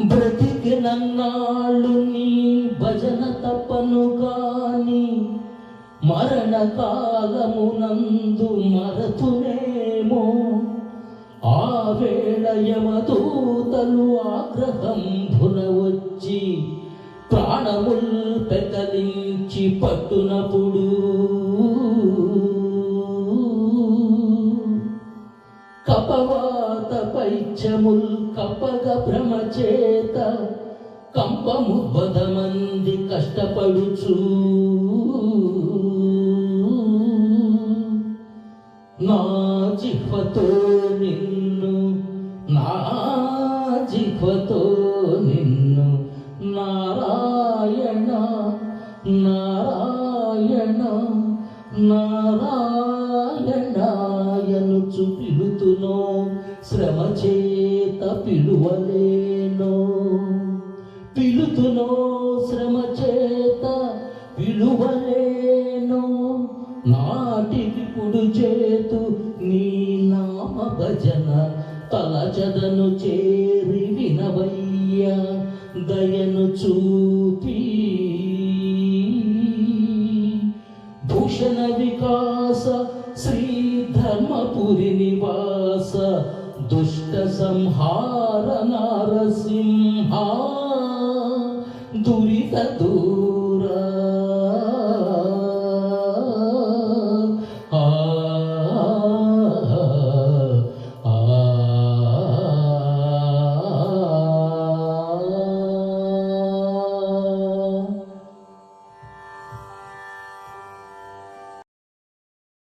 బ్రతికినన్నాళ్ళు నీ భజన తపను గాని మరణ కాలమునందు మరతునేమో. ఆ వేళ యమదూతలు ఆగ్రహంభున వచ్చి ప్రాణముల్ పెకలించి పట్టునప్పుడు కపవాత పైత్యముల్ కపగ భ్రమచేత కంపము వదమంది కష్టపడుచు నా జిహ్వతో నిన్ను నారాయణ నారాయణ నారాయణాయనుచు పిలుతునో శ్రమ చేత పిలువలేనో. పిలుతునో శ్రమ చేత పిలువలేనో. నాటికిప్పుడు చేతు నీ నామ భజన తలచదను చేరి వినవయ్య దయను చూపి. భూషణ వికాస శ్రీ ధర్మపురి నివాస దుష్ట సంహార నారసింహ దురిత దూర